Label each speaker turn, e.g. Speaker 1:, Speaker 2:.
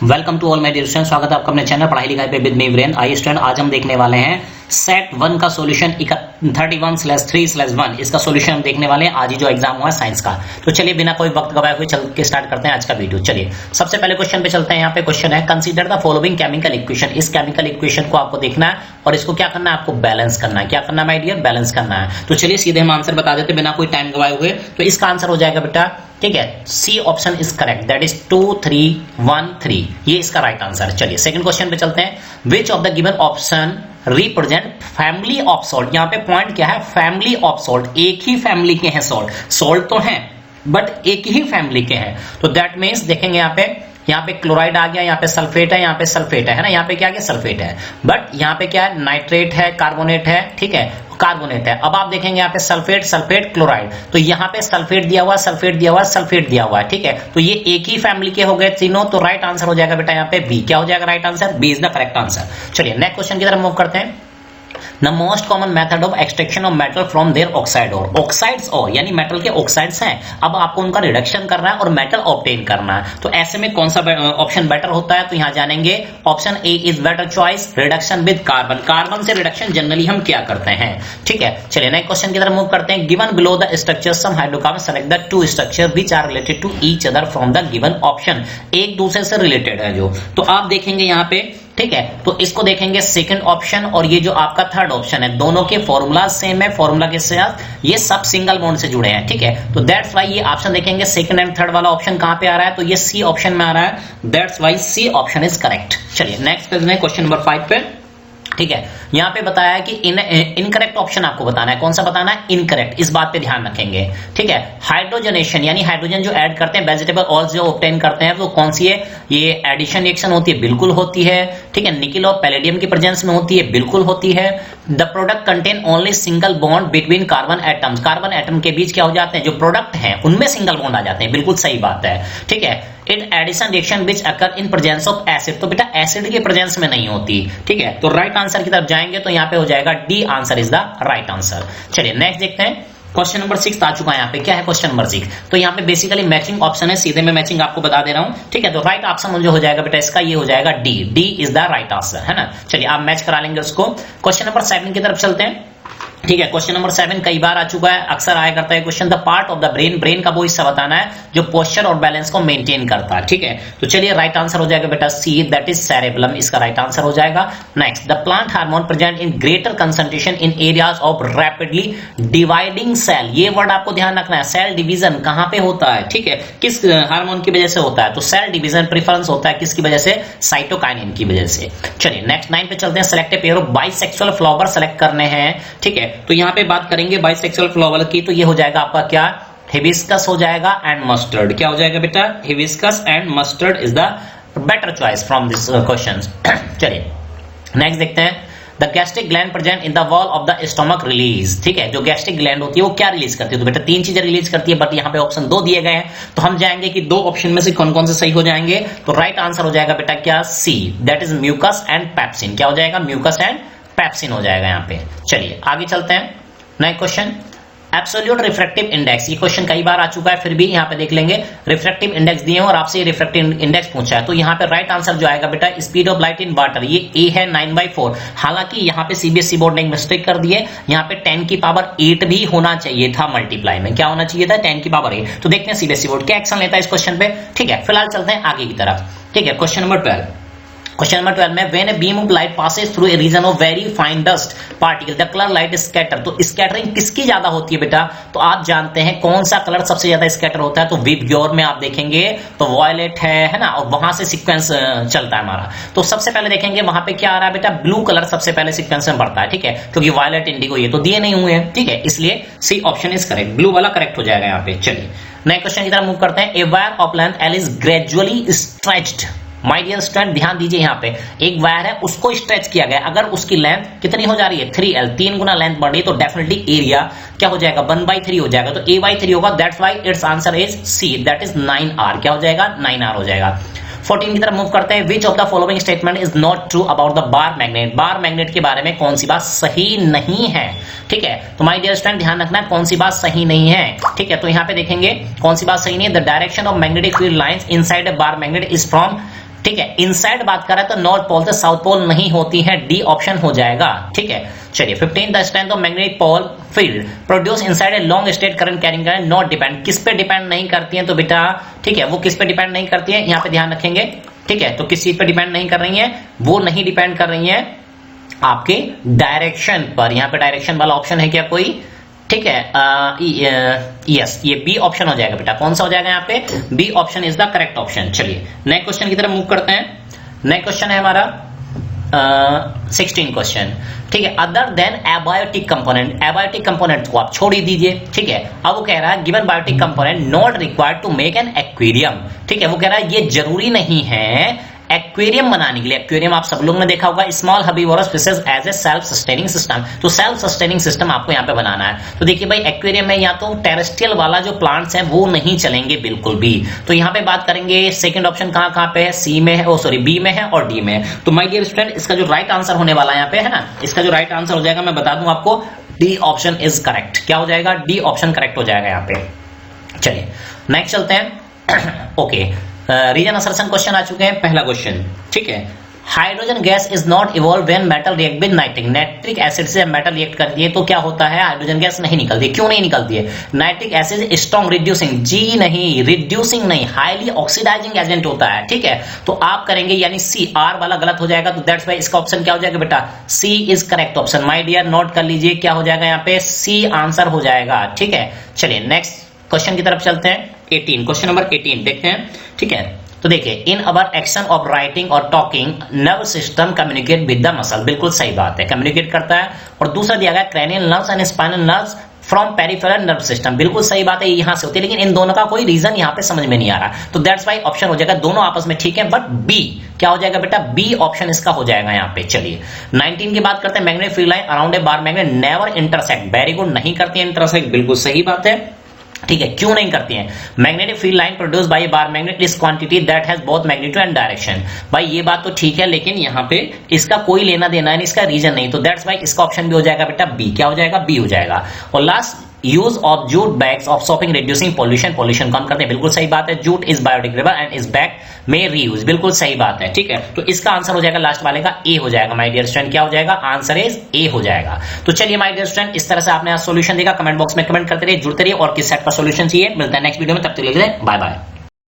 Speaker 1: Welcome to all my dear student, स्वागत है आपका अपने चैनल पढ़ाई लिखाई पे विद मी वीरेंद्र। आइए स्टूडेंट, आज हम देखने वाले हैं सेट 1 का सॉल्यूशन 31/3/1 इसका सॉल्यूशन हम देखने वाले हैं आज ही जो एग्जाम हुआ है साइंस का। तो चलिए बिना कोई वक्त गवाए हुए चल के स्टार्ट करते हैं आज का वीडियो। चलिए सबसे पहले क्वेश्चन पे चलते हैं। यहाँ पे क्वेश्चन है consider the following chemical equation. इस केमिकल इक्वेशन को आपको देखना है और इसको क्या करना है, आपको बैलेंस करना है। क्या करना है माय डियर, बैलेंस करना है। तो चलिए सीधे हम आंसर बता देते बिना कोई टाइम गवाए हुए। तो इसका आंसर हो जाएगा बेटा, ठीक है, C option is correct, that is 2 3 1 3, ये इसका राइट आंसर। चलिए सेकंड क्वेश्चन पे चलते हैं। Which of the given option represent family of salt. यहाँ पे पॉइंट क्या है, फैमिली ऑफ सॉल्ट, एक ही फैमिली के हैं सॉल्ट। सॉल्ट तो हैं बट एक ही फैमिली के हैं। तो दैट मीन्स देखेंगे यहाँ पे क्लोराइड आ गया, यहाँ पे सल्फेट है, यहाँ पे सल्फेट है ना, यहाँ पे क्या है, सल्फेट है। बट यहाँ पे क्या है, नाइट्रेट है, कार्बोनेट है, ठीक है, कार्बोनेट है। अब आप देखेंगे यहाँ पे सल्फेट सल्फेट क्लोराइड, तो यहाँ पे सल्फेट दिया हुआ, सल्फेट दिया हुआ, सल्फेट दिया हुआ है, ठीक है। तो ये एक ही फैमिली के हो गए तीनों। तो राइट आंसर हो जाएगा बेटा यहाँ पे बी। क्या हो जाएगा right answer, B is the correct answer. चलिए नेक्स्ट क्वेश्चन की तरफ मूव करते हैं। The most common method of extraction of metal from their oxide और ऑक्साइड्स और यानी मेटल के ऑक्साइड्स हैं, अब आपको उनका रिडक्शन करना है और मेटल ऑब्टेन करना है। तो ऐसे में कौन सा ऑप्शन बेटर होता है, तो यहां जानेंगे option A is better choice, reduction with carbon. Carbon से रिडक्शन जनरली हम क्या करते हैं, ठीक है। चलिए नेक्स्ट क्वेश्चन की तरफ मूव करते हैं। Given below the structure some hydrocarbon, select the two structure which are related to each other from the given option. एक दूसरे से रिलेटेड है जो, तो आप देखेंगे यहाँ पे, ठीक है। तो इसको देखेंगे सेकंड ऑप्शन और ये जो आपका थर्ड ऑप्शन है, दोनों के फॉर्मूला सेम है। फॉर्मूला के साथ ये सब सिंगल बॉन्ड से जुड़े हैं, ठीक है। तो दैट्स व्हाई ये ऑप्शन देखेंगे सेकंड एंड थर्ड वाला ऑप्शन कहां पे आ रहा है, तो ये सी ऑप्शन में आ रहा है। That's why C option is correct. चलिए नेक्स्ट पेज में क्वेश्चन नंबर 5 पे, ठीक है। यहां पे बताया है कि इनकरेक्ट ऑप्शन आपको बताना है। कौन सा बताना है, इनकरेक्ट। इस बात पे ध्यान रखेंगे, ठीक है। हाइड्रोजनेशन यानी हाइड्रोजन जो ऐड करते हैं, वेजिटेबल ऑयल जो ऑब्टेन करते हैं, वो कौन सी है, ये एडिशन रिएक्शन होती है, बिल्कुल होती है, ठीक है। निकल और पैलेडियम की प्रेजेंस में होती है, बिल्कुल होती है। The product contain only single bond between carbon atoms, carbon atom के बीच क्या हो जाते हैं, जो प्रोडक्ट हैं उनमें सिंगल बॉन्ड आ जाते हैं, बिल्कुल सही बात है, ठीक है। In addition reaction which occur in presence of acid, तो बेटा एसिड के प्रेजेंस में नहीं होती, ठीक है। तो राइट आंसर की तरफ जाएंगे तो यहाँ पे हो जाएगा D answer is the right answer. चलिए नेक्स्ट देखते हैं। क्वेश्चन नंबर 6 आ चुका है यहाँ पे। क्या है क्वेश्चन नंबर 6, तो यहाँ पे बेसिकली मैचिंग ऑप्शन है, सीधे में मैचिंग आपको बता दे रहा हूँ, ठीक है। तो राइट ऑप्शन जो हो जाएगा बेटा इसका, ये हो जाएगा D. D is the right answer, है ना। चलिए आप मैच करा लेंगे उसको। क्वेश्चन नंबर 7 की तरफ चलते हैं, ठीक है। क्वेश्चन नंबर 7 कई बार आ चुका है, अक्सर आया करता है question. The part of the brain, brain का वो हिस्सा बताना है जो पोस्चर और बैलेंस को मेंटेन करता है, ठीक है। तो चलिए राइट आंसर हो जाएगा बेटा सी, दैट इज सेरेबेलम, इसका राइट आंसर हो जाएगा। Next, the plant hormone present in greater concentration in areas of rapidly dividing cell. ये वर्ड आपको ध्यान रखना है, सेल डिवीजन कहां पे होता है, ठीक है, किस हार्मोन की वजह से होता है, तो सेल डिवीजन प्रेफरेंस होता है किसकी वजह से, साइटोकाइनिन की वजह से। चलिए नेक्स्ट 9 पे चलते हैं। Select a pair of bisexual flower select करने हैं, ठीक है। तो यहां पे बात करेंगे बाइसेक्सुअल फ्लावर की, तो ये हो जाएगा आपका क्या, हिबिस्कस हो जाएगा एंड मस्टर्ड। क्या हो जाएगा बेटा, hibiscus and mustard is the better choice from this questions. चलिए नेक्स्ट देखते हैं। The gastric gland present in the wall of the stomach release, ठीक है। जो गैस्ट्रिक ग्लैंड होती है वो क्या रिलीज करती है, तो बेटा 3 चीजें रिलीज करती है, बट यहाँ पे ऑप्शन 2 दिए गए हैं। तो हम जाएंगे कि 2 ऑप्शन में से कौन कौन से सही हो जाएंगे। तो राइट आंसर हो जाएगा बेटा क्या, C, that is mucus and pepsin. क्या हो जाएगा, म्यूकस एंड पेप्सिन हो जाएगा यहाँ पे। चलिए आगे चलते हैं। Next question, absolute refractive index. ये क्वेश्चन कई बार आ चुका है, फिर भी यहाँ पे देख लेंगे। रिफ्रैक्टिव इंडेक्स दिए और आपसे रिफ्रैक्टिव इंडेक्स पूछा है, तो यहाँ पे राइट आंसर जो आएगा बेटा, speed of light in water, ये ए है 9/4। हालांकि यहाँ पे सीबीएसई बोर्ड ने एक मिस्टेक कर दी है, यहाँ पे 10 की पावर 8 भी होना चाहिए था मल्टीप्लाई में। क्या होना चाहिए था, 10 की पावर 8। तो देखते हैं सीबीएसई बोर्ड क्या एक्शन लेता है इस क्वेश्चन पे, ठीक है। फिलहाल चलते हैं आगे की तरफ, ठीक है। क्वेश्चन नंबर 12, क्वेश्चन नंबर 12 में when a beam of light passes through a region of very fine dust particle the colour light scatter. तो स्कैटरिंग किसकी ज्यादा होती है बेटा, तो आप जानते हैं कौन सा कलर सबसे ज्यादा स्कैटर होता है, तो विबग्योर में आप देखेंगे तो वॉयलेट है ना, और वहां से सीक्वेंस चलता है हमारा। तो सबसे पहले देखेंगे वहां पे क्या आ रहा है बेटा, ब्लू कलर सबसे पहले सीक्वेंस में बढ़ता है, ठीक है, क्योंकि वॉयलेट इंडिगो ये तो दिए नहीं हुए हैं, ठीक है, इसलिए C option is correct, blue वाला करेक्ट हो जाएगा यहाँ पे। चलिए नेक्स्ट क्वेश्चन की तरफ मूव करते हैं। A wire of length L is gradually stretched. My dear student ध्यान दीजिए, यहाँ पे एक वायर है उसको स्ट्रेच किया गया, अगर उसकी लेंथ कितनी हो जा रही है, 3L, 3 गुना लेंथ बढ़ रही है, तो डेफिनेटली एरिया क्या हो जाएगा, 1/3 हो जाएगा। तो A/3 होगा, that's why it's answer is C, that is 9R। क्या हो जाएगा, 9R हो जाएगा। 14 की तरफ मूव करते हैं। Which of the following statement is not true about the bar magnet. Bar magnet के बारे में कौन सी बात सही नहीं है, ठीक है। तो माय डियर स्टूडेंट ध्यान रखना कौन सी बात सही नहीं है, ठीक है। तो यहाँ पे देखेंगे कौन सी बात सही नहीं है। The direction of magnetic field lines inside a bar magnet is from ठीक है। इनसाइड बात कर रहा है तो नॉर्थ पोल से साउथ पोल नहीं होती है, डी ऑप्शन हो जाएगा, ठीक है। चलिए 15 the strength of magnetic pole field produce inside a long straight current carrying current not depend, किस पे डिपेंड नहीं करती है तो बेटा, ठीक है, वो किस पे डिपेंड नहीं करती है, यहां पे ध्यान रखेंगे, ठीक है। तो किस चीज पे डिपेंड नहीं कर रही है, वो नहीं डिपेंड कर रही है आपके डायरेक्शन पर, यहां पे डायरेक्शन वाला ऑप्शन है क्या कोई, ठीक है। यस, ये बी ऑप्शन हो जाएगा बेटा, कौन सा हो जाएगा यहाँ पे, B option is the correct option. चलिए नेक्स्ट क्वेश्चन की तरफ मूव करते हैं। नेक्स्ट क्वेश्चन है हमारा 16 क्वेश्चन, ठीक है। Other than abiotic component, abiotic component को आप छोड़ ही दीजिए, ठीक है। अब वो कह रहा है given biotic component not required to make an aquarium, ठीक है। वो कह रहा है ये जरूरी नहीं है एक्वेरियम बनाने के लिए। एक्वेरियम आप सब लोगों ने देखा होगा, small herbivorous fishes as a self sustaining system, तो सेल्फ सस्टेनिंग सिस्टम आपको यहाँ पे बनाना है। तो देखिए भाई एक्वेरियम में या तो टेरेस्ट्रियल वाला जो प्लांट्स हैं वो नहीं चलेंगे बिल्कुल भी, तो यहाँ पे बात करेंगे सेकंड ऑप्शन कहां पे है, सी में है, ओ सॉरी बी में है और डी में है। तो माय डियर स्टूडेंट इसका जो राइट आंसर होने वाला है यहाँ पे है ना, इसका जो राइट आंसर हो जाएगा मैं बता दूं आपको, डी ऑप्शन इज करेक्ट। क्या हो जाएगा, डी ऑप्शन करेक्ट हो जाएगा यहाँ पे। चलिए नेक्स्ट चलते हैं। ओके रीजन असर्शन क्वेश्चन आ चुके हैं। पहला क्वेश्चन, ठीक है, hydrogen gas is not evolve when metal react with nitric, nitric acid से मेटल रिएक्ट करती है तो क्या होता है, हाइड्रोजन गैस नहीं निकलती। क्यों नहीं निकलती है, नाइट्रिक एसिड स्ट्रॉन्ग रिड्यूसिंग, जी नहीं, रिड्यूसिंग नहीं, हाईली ऑक्सीडाइजिंग एजेंट होता है, ठीक है। तो आप करेंगे यानी सी, आर वाला गलत हो जाएगा, तो दैट्स व्हाई इसका ऑप्शन क्या हो जाएगा बेटा, C is correct option. My dear note कर लीजिए क्या हो जाएगा यहाँ पे, सी आंसर हो जाएगा, ठीक है। चलिए नेक्स्ट क्वेश्चन की तरफ चलते हैं। 18 क्वेश्चन नंबर 18 देखते हैं, ठीक है। तो देखिए इन अवर एक्शन ऑफ राइटिंग और talking nerve system communicate with the muscle, बिल्कुल सही बात है, कम्युनिकेट करता है। और दूसरा दिया गया cranial nerves and spinal nerves from peripheral nerve system, बिल्कुल सही बात है, यहां से होती है, लेकिन इन दोनों का कोई रीजन यहां पे समझ में नहीं आ रहा, तो दैट्स व्हाई ऑप्शन हो जाएगा, दोनों आपस में ठीक है, बट बी क्या हो जाएगा बेटा, बी ऑप्शन इसका हो जाएगा यहाँ पे। चलिए 19 की बात करते हैं, magnetic field line around a bar magnet never intersect, very good, नहीं करती है इंटरसेक्ट, बिल्कुल सही बात है, ठीक है। क्यों नहीं करती हैं, magnetic field line produce by bar magnet is quantity that has both magnitude and direction, भाई ये बात तो ठीक है, लेकिन यहाँ पे इसका कोई लेना देना है, इसका रीजन नहीं, तो दैट्स व्हाई इसका ऑप्शन भी हो जाएगा बेटा बी, क्या हो जाएगा, बी हो जाएगा। और last use of jute bags of shopping reducing pollution, pollution कम करते हैं, बिल्कुल सही बात है, जूट इज बायोडिग्रेडेबल एंड इस बैग में रीयूज, बिल्कुल सही बात है, ठीक है। तो इसका आंसर हो जाएगा लास्ट वाले का ए हो जाएगा, माय डियर स्टूडेंट क्या हो जाएगा, आंसर इज ए हो जाएगा। तो चलिए माय डियर स्टूडेंट इस तरह से आपने आज सॉल्यूशन देखा, कमेंट बॉक्स में कमेंट करते रहिए, जुड़ते रहिए, और किस सेट का सॉल्यूशन चाहिए, मिलता है नेक्स्ट वीडियो में, तब तक के लिए बाय बाय।